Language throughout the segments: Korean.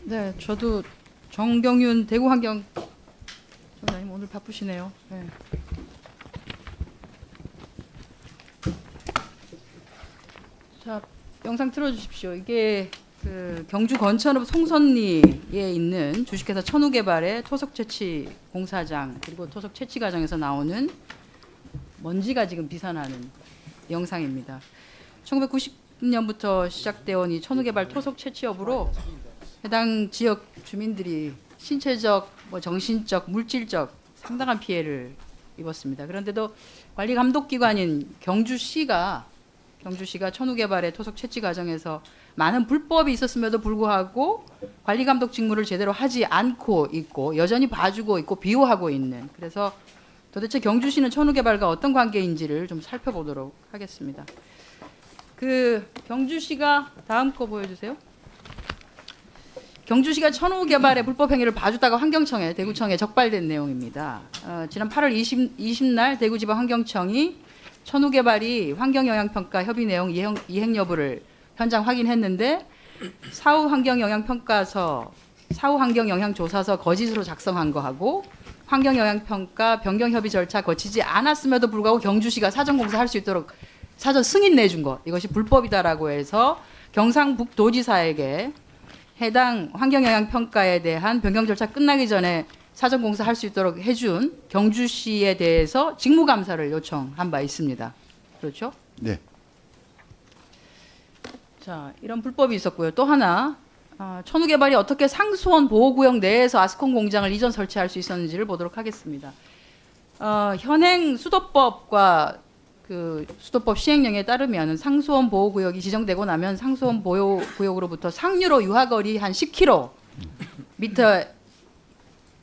네, 저도 정경윤 대구환경 장관님 오늘 바쁘시네요. 네. 자, 영상 틀어주십시오. 이게 그 경주 건천읍 송선리에 있는 주식회사 천우개발의 토속 채취 공사장 그리고 토속 채취 과정에서 나오는 먼지가 지금 비산하는 영상입니다. 1990년부터 시작되어 온 이 천우개발 토속 채취 여부로 해당 지역 주민들이 신체적, 정신적, 물질적 상당한 피해를 입었습니다. 그런데도 관리 감독 기관인 경주시가 천우개발의 토속 채취 과정에서 많은 불법이 있었음에도 불구하고 관리 감독 직무를 제대로 하지 않고 있고 여전히 봐주고 있고 비호하고 있는, 그래서 도대체 경주시는 천우개발과 어떤 관계인지를 좀 살펴보도록 하겠습니다. 그 경주시가 다음 거 보여주세요. 경주시가 천우개발의 불법 행위를 봐주다가 환경청에 대구청에 적발된 내용입니다. 지난 8월 20날 대구지방환경청이 천우개발이 환경영향평가 협의 내용 이행 여부를 현장 확인했는데 사후 환경영향평가서, 사후 환경영향조사서 거짓으로 작성한 거하고 환경영향평가 변경 협의 절차 거치지 않았음에도 불구하고 경주시가 사전공사할 수 있도록 사전 승인 내준 것, 이것이 불법이다라고 해서 경상북도지사에게 해당 환경영향평가에 대한 변경 절차 끝나기 전에 사전공사할 수 있도록 해준 경주시에 대해서 직무감사를 요청한 바 있습니다. 그렇죠? 네. 자, 이런 불법이 있었고요. 또 하나, 천우개발이 어떻게 상수원 보호구역 내에서 아스콘 공장을 이전 설치할 수 있었는지를 보도록 하겠습니다. 현행 수도법과 그 수도법 시행령에 따르면 상수원 보호구역이 지정되고 나면 상수원 보호구역으로부터 상류로 유하거리 한 10km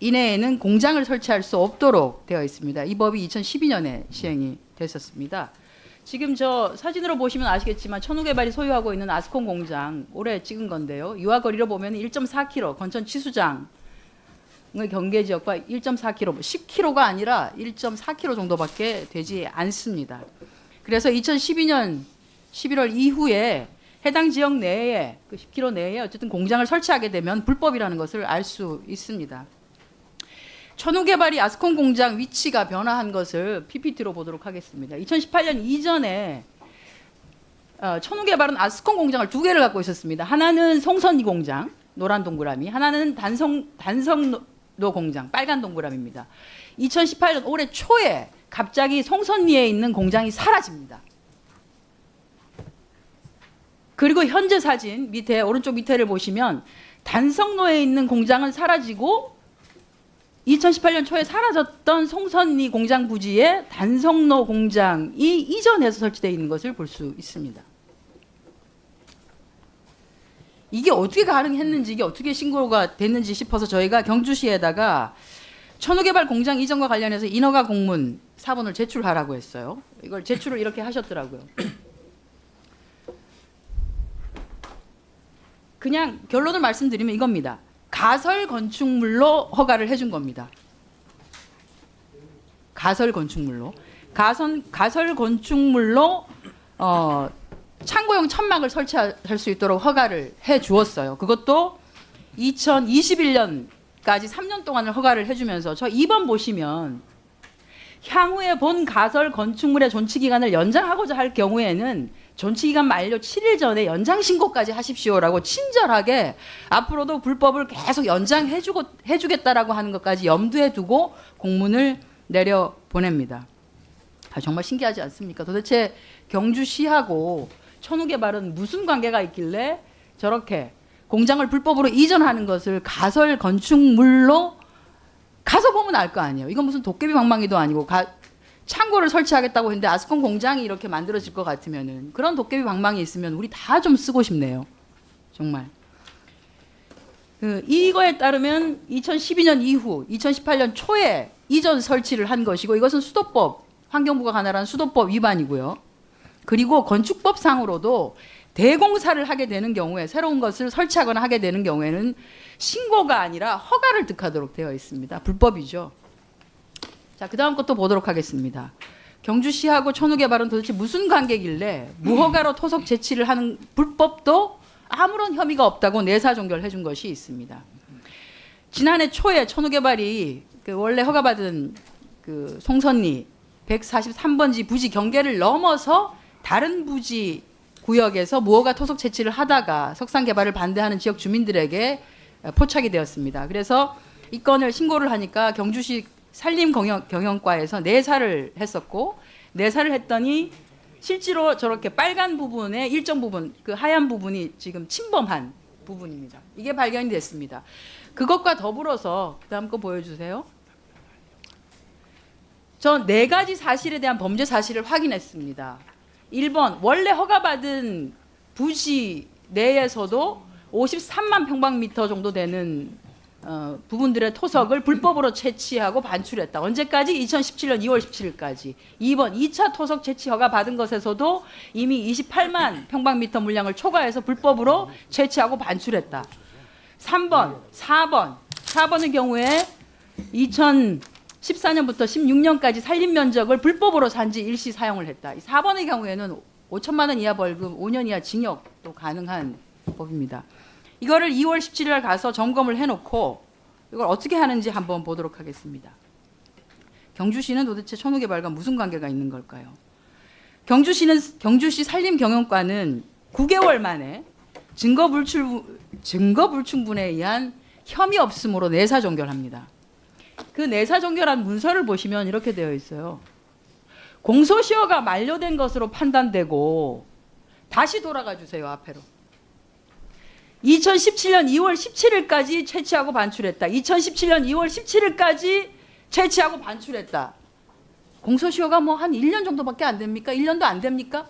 이내에는 공장을 설치할 수 없도록 되어 있습니다. 이 법이 2012년에 시행이 됐었습니다. 지금 저 사진으로 보시면 아시겠지만 천우개발이 소유하고 있는 아스콘 공장 올해 찍은 건데요. 유하거리로 보면 1.4km 건천 치수장의 경계지역과 1.4km, 10km가 아니라 1.4km 정도밖에 되지 않습니다. 그래서 2012년 11월 이후에 해당 지역 내에 그 10km 내에 어쨌든 공장을 설치하게 되면 불법이라는 것을 알 수 있습니다. 천우개발이 아스콘 공장 위치가 변화한 것을 PPT로 보도록 하겠습니다. 2018년 이전에 천우개발은 아스콘 공장을 두 개를 갖고 있었습니다. 하나는 송선리 공장, 노란 동그라미, 하나는 단성로 공장, 빨간 동그라미입니다. 2018년 올해 초에 갑자기 송선리에 있는 공장이 사라집니다. 그리고 현재 사진 밑에 오른쪽 밑에를 보시면 단성로에 있는 공장은 사라지고 2018년 초에 사라졌던 송선리 공장 부지에 단성로 공장이 이전해서 설치되어 있는 것을 볼 수 있습니다. 이게 어떻게 가능했는지, 이게 어떻게 신고가 됐는지 싶어서 저희가 경주시에다가 천우개발 공장 이전과 관련해서 인허가 공문 사본을 제출하라고 했어요. 이걸 제출을 이렇게 하셨더라고요. 그냥 결론을 말씀드리면 이겁니다. 가설 건축물로 허가를 해준 겁니다. 가설 건축물로. 가설 건축물로 창고용 천막을 설치할 수 있도록 허가를 해 주었어요. 그것도 2021년까지 3년 동안을 허가를 해주면서 저 2번 보시면 향후에 본 가설 건축물의 존치 기간을 연장하고자 할 경우에는 존치 기간 만료 7일 전에 연장 신고까지 하십시오라고 친절하게 앞으로도 불법을 계속 해주겠다라고 하는 것까지 염두에 두고 공문을 내려 보냅니다. 정말 신기하지 않습니까? 도대체 경주시하고 천우개발은 무슨 관계가 있길래 저렇게 공장을 불법으로 이전하는 것을 가설 건축물로 가서 보면 알 거 아니에요. 이건 무슨 도깨비 방망이도 아니고 창고를 설치하겠다고 했는데 아스콘 공장이 이렇게 만들어질 것 같으면은 그런 도깨비 방망이 있으면 우리 다 좀 쓰고 싶네요. 정말. 이거에 따르면 2012년 이후 2018년 초에 이전 설치를 한 것이고 이것은 수도법, 환경부가 관할한 수도법 위반이고요. 그리고 건축법상으로도 대공사를 하게 되는 경우에 새로운 것을 설치하거나 하게 되는 경우에는 신고가 아니라 허가를 득하도록 되어 있습니다. 불법이죠. 자, 그 다음 것도 보도록 하겠습니다. 경주시하고 천우개발은 도대체 무슨 관계길래 무허가로 토속 채취를 하는 불법도 아무런 혐의가 없다고 내사 종결해 준 것이 있습니다. 지난해 초에 천우개발이 그 원래 허가받은 그 송선리 143번지 부지 경계를 넘어서 다른 부지 구역에서 무허가 토속 채취를 하다가 석산 개발을 반대하는 지역 주민들에게 포착이 되었습니다. 그래서 이 건을 신고를 하니까 경주시 산림경영과에서 내사를 했었고, 내사를 했더니 실제로 저렇게 빨간 부분의 일정 부분, 그 하얀 부분이 지금 침범한 부분입니다. 이게 발견이 됐습니다. 그것과 더불어서 그다음 거 보여주세요. 저 4가지 사실에 대한 범죄 사실을 확인했습니다. 1번, 원래 허가받은 부지 내에서도 53만 평방미터 정도 되는 부분들의 토석을 불법으로 채취하고 반출했다. 언제까지? 2017년 2월 17일까지. 2번, 2차 토석 채취 허가 받은 것에서도 이미 28만 평방미터 물량을 초과해서 불법으로 채취하고 반출했다. 3번, 4번의 경우에 2014년부터 16년까지 산림 면적을 불법으로 산지 일시 사용을 했다. 4번의 경우에는 5천만 원 이하 벌금, 5년 이하 징역도 가능한 법입니다. 이거를 2월 17일 날 가서 점검을 해놓고 이걸 어떻게 하는지 한번 보도록 하겠습니다. 경주시는 도대체 천우개발과 무슨 관계가 있는 걸까요? 경주시 산림경영과는 9개월 만에 증거 불충분에 의한 혐의 없음으로 내사 종결합니다. 그 내사 종결한 문서를 보시면 이렇게 되어 있어요. 공소시효가 만료된 것으로 판단되고 다시 돌아가 주세요, 앞으로. 2017년 2월 17일까지 채취하고 반출했다. 2017년 2월 17일까지 채취하고 반출했다. 공소시효가 뭐 한 1년 정도밖에 안 됩니까? 1년도 안 됩니까?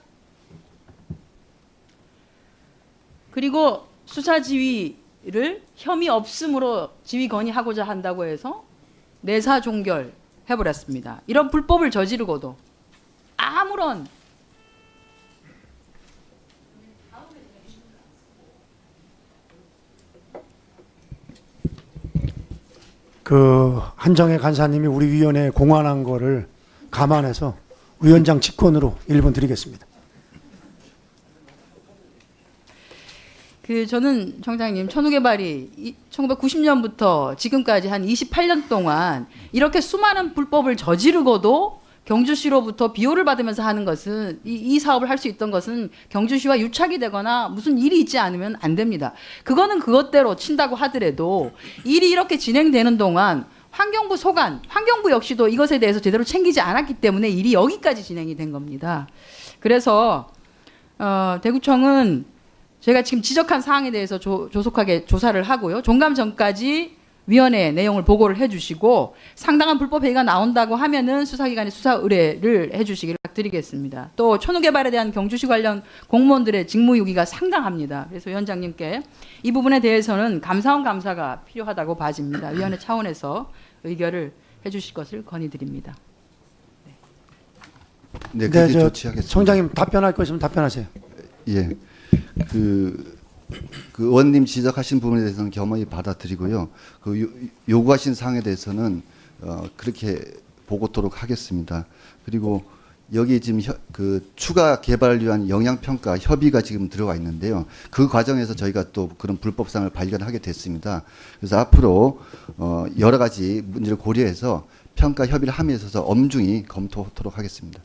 그리고 수사 지휘를 혐의 없음으로 지휘 건의하고자 한다고 해서 내사 종결 해버렸습니다. 이런 불법을 저지르고도 아무런 그 한정혜 간사님이 우리 위원회에 공언한 거를 감안해서 위원장 직권으로 1분 드리겠습니다. 저는 청장님 천우개발이 1990년부터 지금까지 한 28년 동안 이렇게 수많은 불법을 저지르고도 경주시로부터 비호를 받으면서 하는 것은 이 사업을 할 수 있던 것은 경주시와 유착이 되거나 무슨 일이 있지 않으면 안 됩니다. 그거는 그것대로 친다고 하더라도 일이 이렇게 진행되는 동안 환경부 소관, 환경부 역시도 이것에 대해서 제대로 챙기지 않았기 때문에 일이 여기까지 진행이 된 겁니다. 그래서 대구청은 제가 지금 지적한 사항에 대해서 조속하게 조사를 하고요. 종감 전까지 위원회에 내용을 보고를 해주시고 상당한 불법 행위가 나온다고 하면은 수사기관에 수사 의뢰를 해주시기를 드리겠습니다. 또 천우개발에 대한 경주시 관련 공무원들의 직무유기가 상당합니다. 그래서 위원장님께 이 부분에 대해서는 감사원 감사가 필요하다고 봐집니다. 위원회 차원에서 의결을 해주실 것을 건의드립니다. 네, 그렇게 저 조치하겠습니다. 청장님 답변할 거 있으면 답변하세요. 예, 그 의원님 지적하신 부분에 대해서는 겸허히 받아들이고요. 요구하신 사항에 대해서는 그렇게 보고토록 하겠습니다. 그리고 여기 지금 추가 개발을 위한 영향평가 협의가 지금 들어가 있는데요. 그 과정에서 저희가 또 그런 불법성을 발견하게 됐습니다. 그래서 앞으로 여러 가지 문제를 고려해서 평가 협의를 함에 있어서 엄중히 검토하도록 하겠습니다.